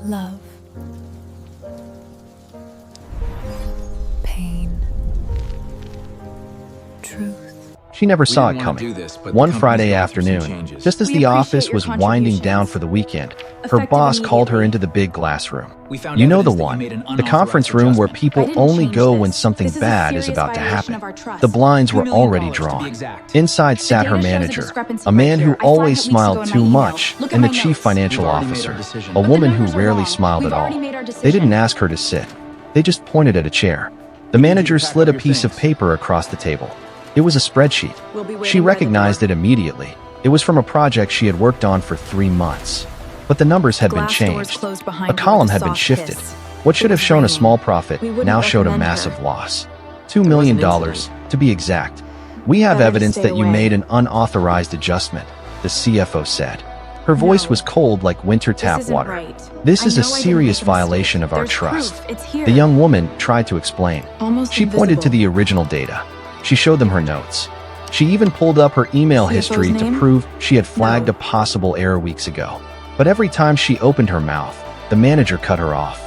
love, pain, truth. She never saw it coming. One Friday afternoon, just as the office was winding down for the weekend, her boss called her into the big glass room. You know the one, the conference room where people only go when something bad is about to happen. The blinds were already drawn. Inside sat her manager, a man who always smiled too much, and the chief financial officer, a woman who rarely smiled at all. They didn't ask her to sit. They just pointed at a chair. The manager slid a piece of paper across the table. It was a spreadsheet. She recognized it immediately. It was from a project she had worked on for 3 months. But the numbers had been changed. A column had been shifted. What should have shown a small profit now showed a massive loss. $2 million, to be exact. We have evidence that you made an unauthorized adjustment, the CFO said. Her voice was cold like winter tap water. This is a serious violation of our trust. The young woman tried to explain. She pointed to the original data. She showed them her notes. She even pulled up her email history to prove she had flagged a possible error weeks ago. But every time she opened her mouth, the manager cut her off.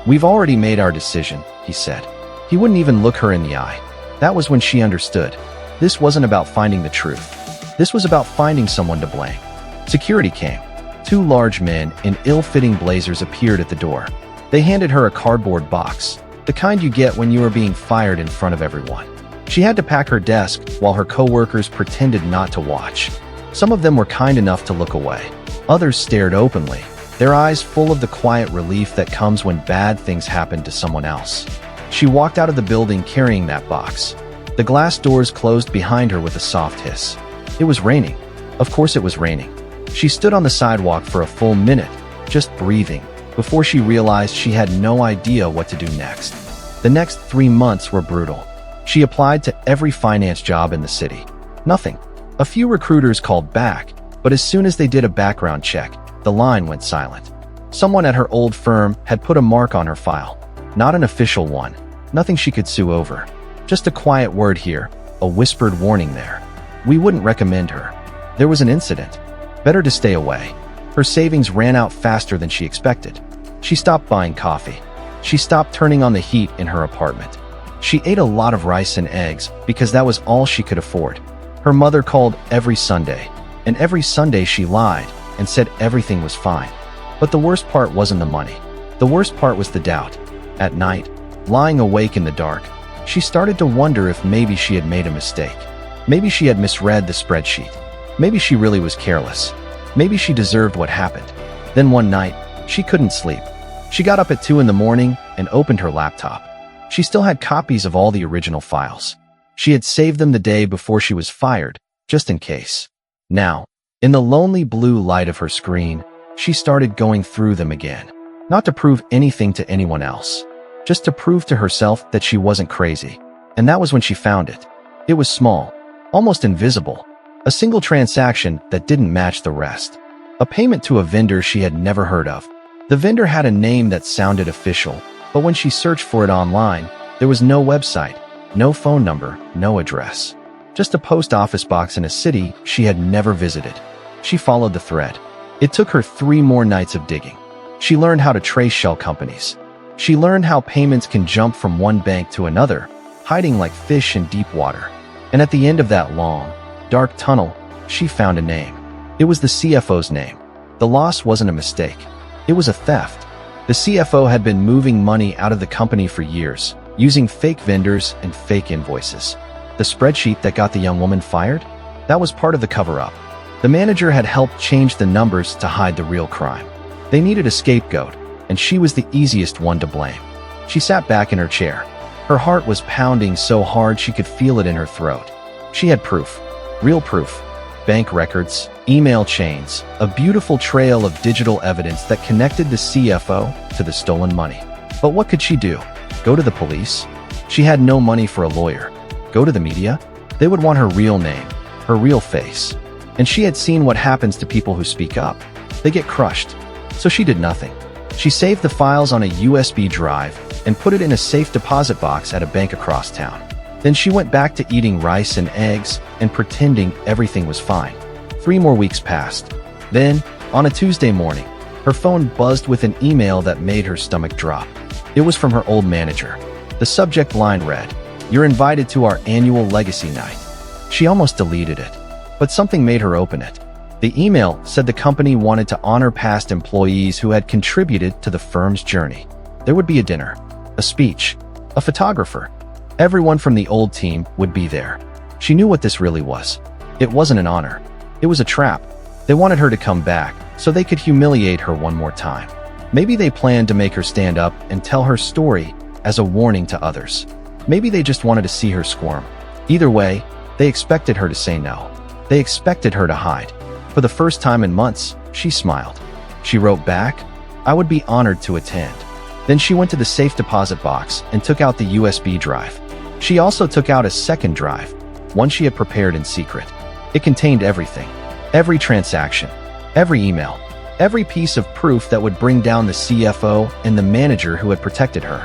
"We've already made our decision," he said. He wouldn't even look her in the eye. That was when she understood. This wasn't about finding the truth. This was about finding someone to blame. Security came. 2 large men in ill-fitting blazers appeared at the door. They handed her a cardboard box, the kind you get when you are being fired in front of everyone. She had to pack her desk while her co-workers pretended not to watch. Some of them were kind enough to look away. Others stared openly, their eyes full of the quiet relief that comes when bad things happen to someone else. She walked out of the building carrying that box. The glass doors closed behind her with a soft hiss. It was raining. Of course it was raining. She stood on the sidewalk for a full minute, just breathing, before she realized she had no idea what to do next. The next 3 months were brutal. She applied to every finance job in the city. Nothing. A few recruiters called back, but as soon as they did a background check, the line went silent. Someone at her old firm had put a mark on her file. Not an official one. Nothing she could sue over. Just a quiet word here, a whispered warning there. We wouldn't recommend her. There was an incident. Better to stay away. Her savings ran out faster than she expected. She stopped buying coffee. She stopped turning on the heat in her apartment. She ate a lot of rice and eggs because that was all she could afford. Her mother called every Sunday, and every Sunday she lied and said everything was fine. But the worst part wasn't the money. The worst part was the doubt. At night, lying awake in the dark, she started to wonder if maybe she had made a mistake. Maybe she had misread the spreadsheet. Maybe she really was careless. Maybe she deserved what happened. Then one night, she couldn't sleep. She got up at 2 in the morning and opened her laptop. She still had copies of all the original files. She had saved them the day before she was fired, just in case. Now, in the lonely blue light of her screen, she started going through them again. Not to prove anything to anyone else, just to prove to herself that she wasn't crazy. And that was when she found it. It was small, almost invisible. A single transaction that didn't match the rest. A payment to a vendor she had never heard of. The vendor had a name that sounded official, but when she searched for it online, there was no website, no phone number, no address. Just a post office box in a city she had never visited. She followed the thread. It took her 3 more nights of digging. She learned how to trace shell companies. She learned how payments can jump from one bank to another, hiding like fish in deep water. And at the end of that long, dark tunnel, she found a name. It was the CFO's name. The loss wasn't a mistake. It was a theft. The CFO had been moving money out of the company for years, using fake vendors and fake invoices. The spreadsheet that got the young woman fired? That was part of the cover-up. The manager had helped change the numbers to hide the real crime. They needed a scapegoat, and she was the easiest one to blame. She sat back in her chair. Her heart was pounding so hard she could feel it in her throat. She had proof. Real proof. Bank records, email chains, a beautiful trail of digital evidence that connected the CFO to the stolen money. But what could she do? Go to the police? She had no money for a lawyer. Go to the media? They would want her real name, her real face. And she had seen what happens to people who speak up. They get crushed. So she did nothing. She saved the files on a USB drive and put it in a safe deposit box at a bank across town. Then she went back to eating rice and eggs and pretending everything was fine. 3 more weeks passed. Then, on a Tuesday morning, Her phone buzzed with an email that made her stomach drop. It was from her old manager. The subject line read, "You're invited to our annual legacy night." She almost deleted it, but something made her open it. The email said the company wanted to honor past employees who had contributed to the firm's journey. There would be a dinner, a speech, a photographer. Everyone from the old team would be there. She knew what this really was. It wasn't an honor. It was a trap. They wanted her to come back so they could humiliate her one more time. Maybe they planned to make her stand up and tell her story as a warning to others. Maybe they just wanted to see her squirm. Either way, they expected her to say no. They expected her to hide. For the first time in months, she smiled. She wrote back, "I would be honored to attend." Then she went to the safe deposit box and took out the USB drive. She also took out a second drive, one she had prepared in secret. It contained everything. Every transaction, every email, every piece of proof that would bring down the CFO and the manager who had protected her.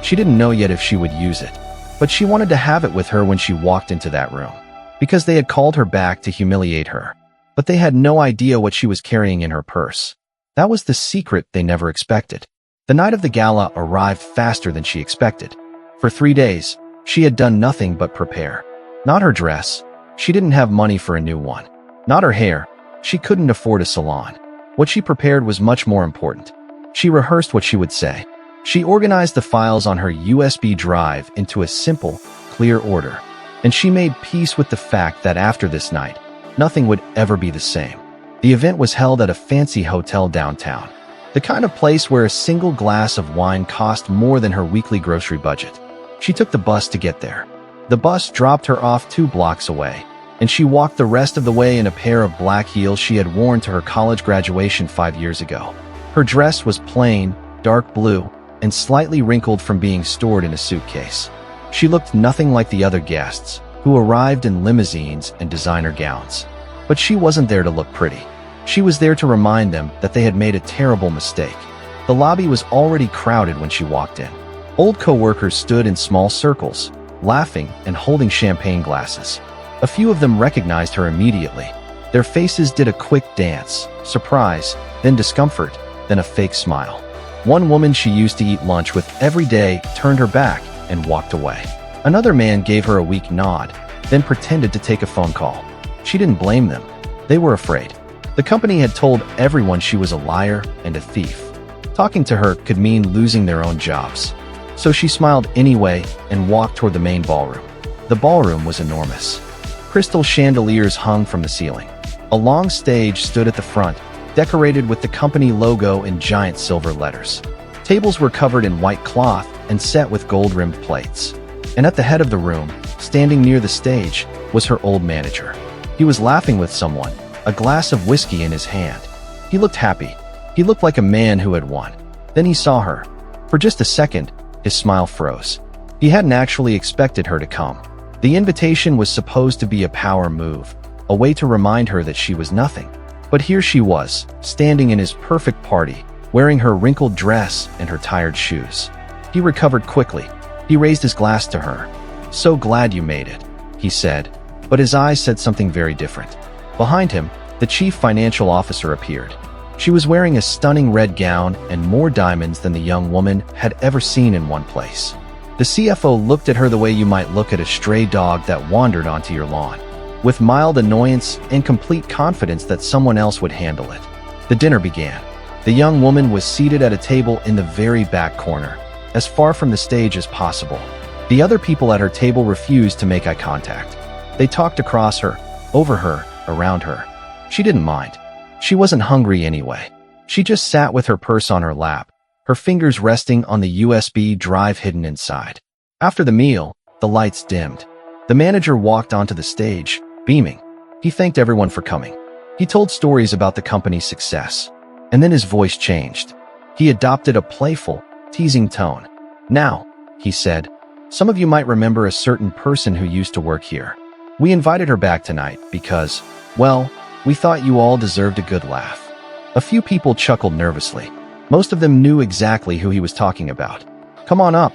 She didn't know yet if she would use it, but she wanted to have it with her when she walked into that room, because they had called her back to humiliate her, but they had no idea what she was carrying in her purse. That was the secret they never expected. The night of the gala arrived faster than she expected. For 3 days, she had done nothing but prepare. Not her dress. She didn't have money for a new one. Not her hair. She couldn't afford a salon. What she prepared was much more important. She rehearsed what she would say. She organized the files on her USB drive into a simple, clear order. And she made peace with the fact that after this night, nothing would ever be the same. The event was held at a fancy hotel downtown. The kind of place where a single glass of wine cost more than her weekly grocery budget. She took the bus to get there. The bus dropped her off 2 blocks away, and she walked the rest of the way in a pair of black heels she had worn to her college graduation 5 years ago. Her dress was plain, dark blue, and slightly wrinkled from being stored in a suitcase. She looked nothing like the other guests, who arrived in limousines and designer gowns. But she wasn't there to look pretty. She was there to remind them that they had made a terrible mistake. The lobby was already crowded when she walked in. Old co-workers stood in small circles, laughing and holding champagne glasses. A few of them recognized her immediately. Their faces did a quick dance, surprise, then discomfort, then a fake smile. One woman she used to eat lunch with every day turned her back and walked away. Another man gave her a weak nod, then pretended to take a phone call. She didn't blame them. They were afraid. The company had told everyone she was a liar and a thief. Talking to her could mean losing their own jobs. So she smiled anyway and walked toward the main ballroom. The ballroom was enormous. Crystal chandeliers hung from the ceiling. A long stage stood at the front, decorated with the company logo in giant silver letters. Tables were covered in white cloth and set with gold-rimmed plates. And at the head of the room, standing near the stage, was her old manager. He was laughing with someone, a glass of whiskey in his hand. He looked happy. He looked like a man who had won. Then he saw her. For just a second, his smile froze. He hadn't actually expected her to come. The invitation was supposed to be a power move, a way to remind her that she was nothing. But here she was, standing in his perfect party, wearing her wrinkled dress and her tired shoes. He recovered quickly. He raised his glass to her. "So glad you made it," he said, but his eyes said something very different. Behind him, the chief financial officer appeared. She was wearing a stunning red gown and more diamonds than the young woman had ever seen in one place. The CFO looked at her the way you might look at a stray dog that wandered onto your lawn, with mild annoyance and complete confidence that someone else would handle it. The dinner began. The young woman was seated at a table in the very back corner, as far from the stage as possible. The other people at her table refused to make eye contact. They talked across her, over her, around her. She didn't mind. She wasn't hungry anyway. She just sat with her purse on her lap, her fingers resting on the USB drive hidden inside. After the meal, the lights dimmed. The manager walked onto the stage, beaming. He thanked everyone for coming. He told stories about the company's success. And then his voice changed. He adopted a playful, teasing tone. "Now," he said, "some of you might remember a certain person who used to work here. We invited her back tonight because, well, we thought you all deserved a good laugh." A few people chuckled nervously. Most of them knew exactly who he was talking about. "Come on up,"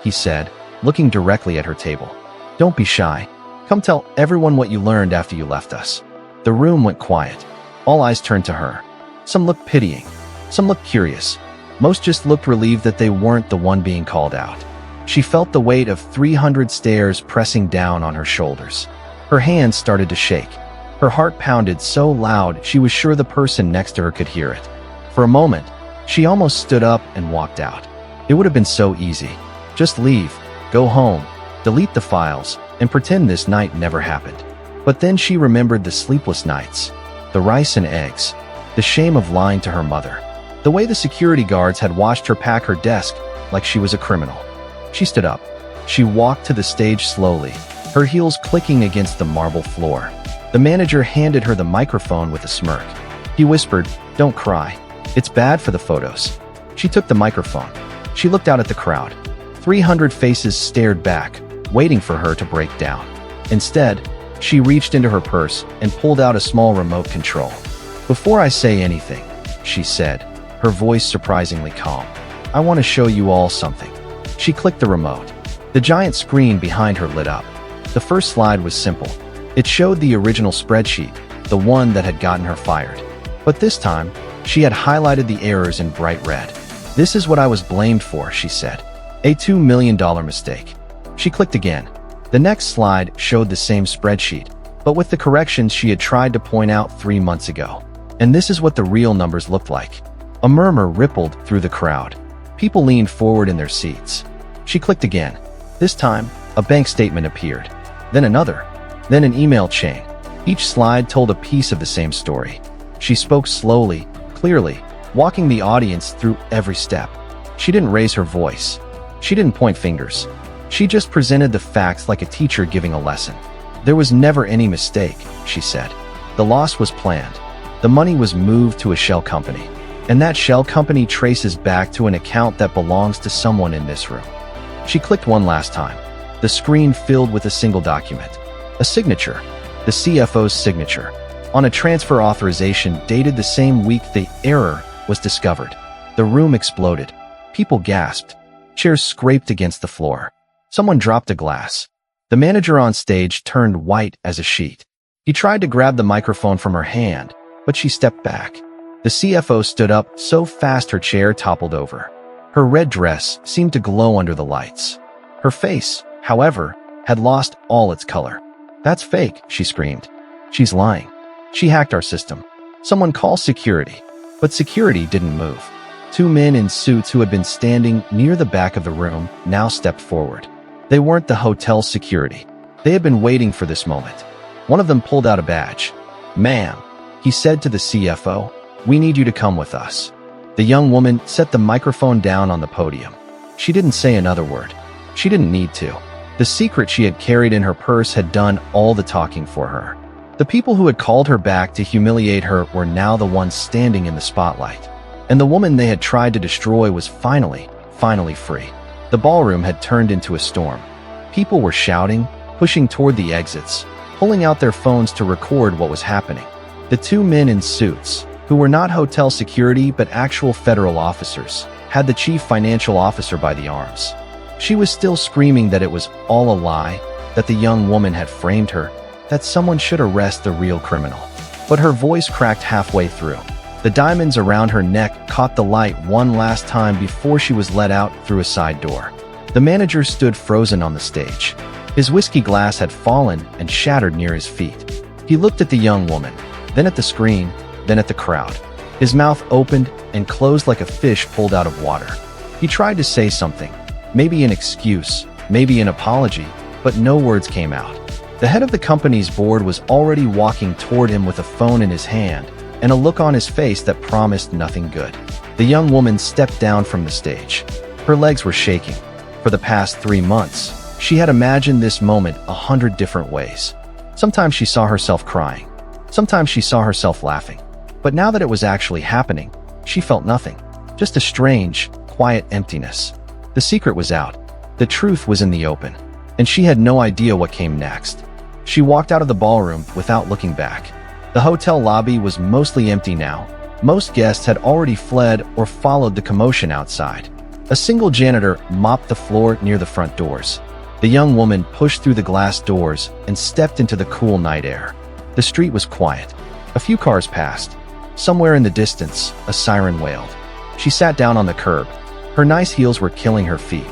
he said, looking directly at her table. "Don't be shy. Come tell everyone what you learned after you left us." The room went quiet. All eyes turned to her. Some looked pitying. Some looked curious. Most just looked relieved that they weren't the one being called out. She felt the weight of 300 stares pressing down on her shoulders. Her hands started to shake. Her heart pounded so loud she was sure the person next to her could hear it. For a moment, she almost stood up and walked out. It would have been so easy. Just leave, go home, delete the files, and pretend this night never happened. But then she remembered the sleepless nights, the rice and eggs, the shame of lying to her mother, the way the security guards had watched her pack her desk like she was a criminal. She stood up. She walked to the stage slowly, her heels clicking against the marble floor. The manager handed her the microphone with a smirk. He whispered, "Don't cry. It's bad for the photos." She took the microphone. She looked out at the crowd. 300 faces stared back, waiting for her to break down. Instead, she reached into her purse and pulled out a small remote control. "Before I say anything," she said, her voice surprisingly calm, "I want to show you all something." She clicked the remote. The giant screen behind her lit up. The first slide was simple. It showed the original spreadsheet, the one that had gotten her fired. But this time, she had highlighted the errors in bright red. "This is what I was blamed for," she said. "A $2 million mistake." She clicked again. The next slide showed the same spreadsheet, but with the corrections she had tried to point out 3 months ago. And this is what the real numbers looked like. A murmur rippled through the crowd. People leaned forward in their seats. She clicked again. This time, a bank statement appeared. Then another. Then an email chain. Each slide told a piece of the same story. She spoke slowly, clearly, walking the audience through every step. She didn't raise her voice. She didn't point fingers. She just presented the facts like a teacher giving a lesson. "There was never any mistake," she said. "The loss was planned. The money was moved to a shell company. And that shell company traces back to an account that belongs to someone in this room." She clicked one last time. The screen filled with a single document. A signature. The CFO's signature. On a transfer authorization dated the same week the error was discovered. The room exploded. People gasped. Chairs scraped against the floor. Someone dropped a glass. The manager on stage turned white as a sheet. He tried to grab the microphone from her hand, but she stepped back. The CFO stood up so fast her chair toppled over. Her red dress seemed to glow under the lights. Her face, however, had lost all its color. "That's fake," she screamed. "She's lying. She hacked our system. Someone call security." But security didn't move. 2 men in suits who had been standing near the back of the room now stepped forward. They weren't the hotel security. They had been waiting for this moment. One of them pulled out a badge. "Ma'am," he said to the CFO, "we need you to come with us." The young woman set the microphone down on the podium. She didn't say another word. She didn't need to. The secret she had carried in her purse had done all the talking for her. The people who had called her back to humiliate her were now the ones standing in the spotlight. And the woman they had tried to destroy was finally free. The ballroom had turned into a storm. People were shouting, pushing toward the exits, pulling out their phones to record what was happening. The 2 men in suits, who were not hotel security but actual federal officers, had the chief financial officer by the arms. She was still screaming that it was all a lie, that the young woman had framed her, that someone should arrest the real criminal. But her voice cracked halfway through. The diamonds around her neck caught the light one last time before she was let out through a side door. The manager stood frozen on the stage. His whiskey glass had fallen and shattered near his feet. He looked at the young woman, then at the screen, then at the crowd. His mouth opened and closed like a fish pulled out of water. He tried to say something, maybe an excuse, maybe an apology, but no words came out. The head of the company's board was already walking toward him with a phone in his hand and a look on his face that promised nothing good. The young woman stepped down from the stage. Her legs were shaking. For the past 3 months, she had imagined this moment 100 different ways. Sometimes she saw herself crying. Sometimes she saw herself laughing. But now that it was actually happening, she felt nothing. Just a strange, quiet emptiness. The secret was out. The truth was in the open. And she had no idea what came next. She walked out of the ballroom without looking back. The hotel lobby was mostly empty now. Most guests had already fled or followed the commotion outside. A single janitor mopped the floor near the front doors. The young woman pushed through the glass doors and stepped into the cool night air. The street was quiet. A few cars passed. Somewhere in the distance, a siren wailed. She sat down on the curb. Her nice heels were killing her feet.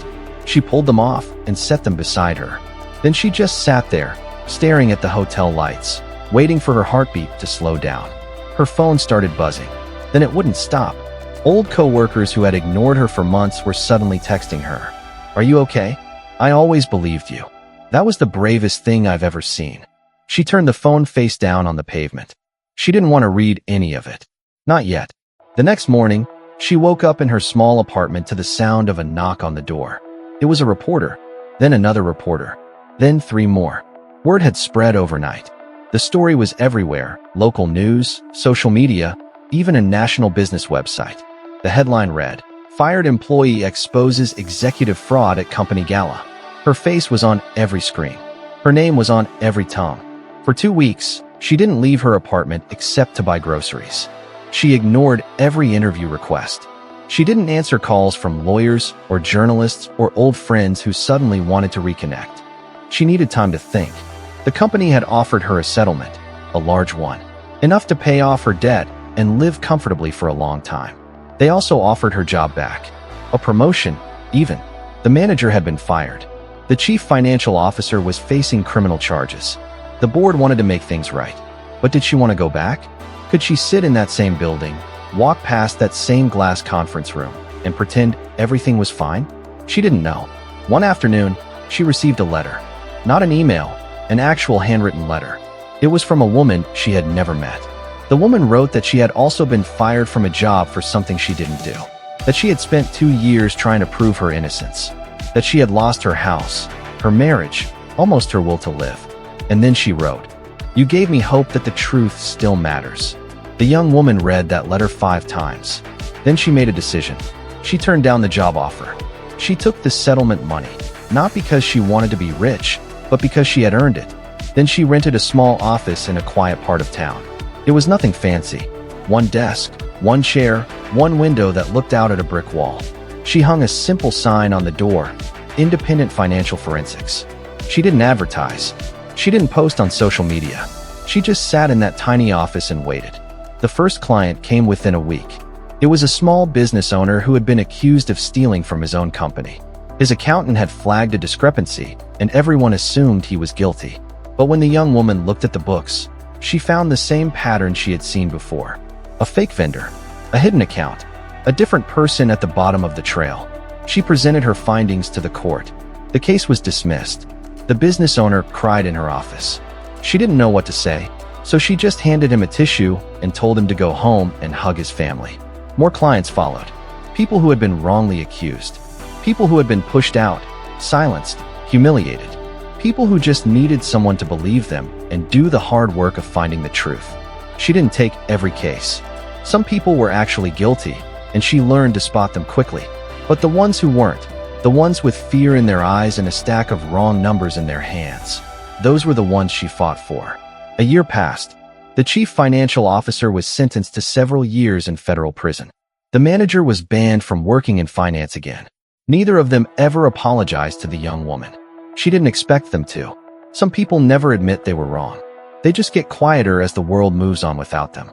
She pulled them off and set them beside her. Then she just sat there, staring at the hotel lights, waiting for her heartbeat to slow down. Her phone started buzzing. Then it wouldn't stop. Old co-workers who had ignored her for months were suddenly texting her. "Are you okay? I always believed you." That was the bravest thing I've ever seen. She turned the phone face down on the pavement. She didn't want to read any of it. Not yet. The next morning, she woke up in her small apartment to the sound of a knock on the door. It was a reporter, then another reporter, then 3 more. Word had spread overnight. The story was everywhere: local news, social media, even a national business website. The headline read, "Fired employee exposes executive fraud at company Gala." Her face was on every screen. Her name was on every tongue. For 2 weeks, she didn't leave her apartment except to buy groceries. She ignored every interview request. She didn't answer calls from lawyers or journalists or old friends who suddenly wanted to reconnect. She needed time to think. The company had offered her a settlement, a large one, enough to pay off her debt and live comfortably for a long time. They also offered her job back, a promotion, even. The manager had been fired. The chief financial officer was facing criminal charges. The board wanted to make things right. But did she want to go back? Could she sit in that same building, walk past that same glass conference room, and pretend everything was fine? She didn't know. One afternoon, she received a letter. Not an email, an actual handwritten letter. It was from a woman she had never met. The woman wrote that she had also been fired from a job for something she didn't do, that she had spent 2 years trying to prove her innocence, that she had lost her house, her marriage, almost her will to live. And then she wrote, "You gave me hope that the truth still matters." The young woman read that letter 5 times. Then she made a decision. She turned down the job offer. She took the settlement money, not because she wanted to be rich, but because she had earned it. Then she rented a small office in a quiet part of town. It was nothing fancy. 1 desk, 1 chair, 1 window that looked out at a brick wall. She hung a simple sign on the door, "Independent Financial Forensics." She didn't advertise. She didn't post on social media. She just sat in that tiny office and waited. The first client came within a week. It was a small business owner who had been accused of stealing from his own company. His accountant had flagged a discrepancy, and everyone assumed he was guilty. But when the young woman looked at the books, she found the same pattern she had seen before. A fake vendor, a hidden account, a different person at the bottom of the trail. She presented her findings to the court. The case was dismissed. The business owner cried in her office. She didn't know what to say, so she just handed him a tissue and told him to go home and hug his family. More clients followed. People who had been wrongly accused. People who had been pushed out, silenced, humiliated. People who just needed someone to believe them and do the hard work of finding the truth. She didn't take every case. Some people were actually guilty, and she learned to spot them quickly. But the ones who weren't, the ones with fear in their eyes and a stack of wrong numbers in their hands, those were the ones she fought for. A year passed. The chief financial officer was sentenced to several years in federal prison. The manager was banned from working in finance again. Neither of them ever apologized to the young woman. She didn't expect them to. Some people never admit they were wrong. They just get quieter as the world moves on without them.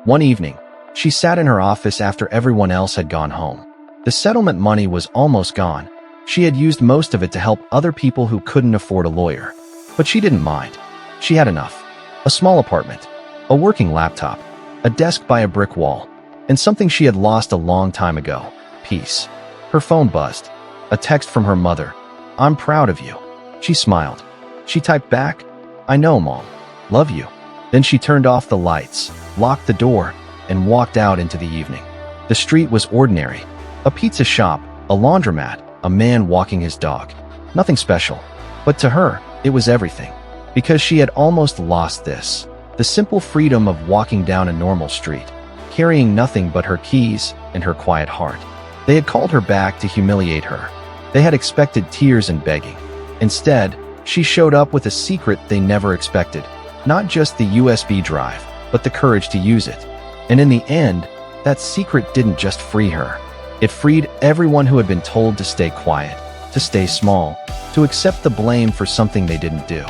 One evening, she sat in her office after everyone else had gone home. The settlement money was almost gone. She had used most of it to help other people who couldn't afford a lawyer. But she didn't mind. She had enough. A small apartment, a working laptop, a desk by a brick wall, and something she had lost a long time ago: peace. Her phone buzzed. A text from her mother. "I'm proud of you." She smiled. She typed back, "I know, Mom. Love you." Then she turned off the lights, locked the door, and walked out into the evening. The street was ordinary. A pizza shop, a laundromat, a man walking his dog. Nothing special. But to her, it was everything. Because she had almost lost this. The simple freedom of walking down a normal street, carrying nothing but her keys and her quiet heart. They had called her back to humiliate her. They had expected tears and begging. Instead, she showed up with a secret they never expected. Not just the USB drive, but the courage to use it. And in the end, that secret didn't just free her. It freed everyone who had been told to stay quiet, to stay small, to accept the blame for something they didn't do.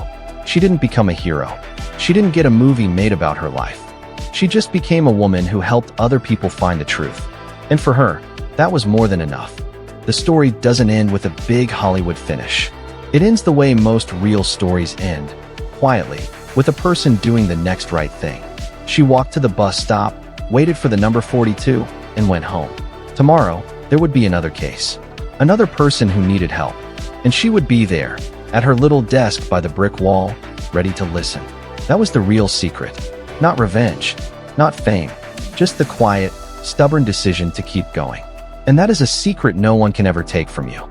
She didn't become a hero. She didn't get a movie made about her life. She just became a woman who helped other people find the truth. And for her, that was more than enough. The story doesn't end with a big Hollywood finish. It ends the way most real stories end, quietly, with a person doing the next right thing. She walked to the bus stop, waited for the number 42, and went home. Tomorrow, there would be another case. Another person who needed help. And she would be there, at her little desk by the brick wall, ready to listen. That was the real secret. Not revenge, not fame, just the quiet, stubborn decision to keep going. And that is a secret no one can ever take from you.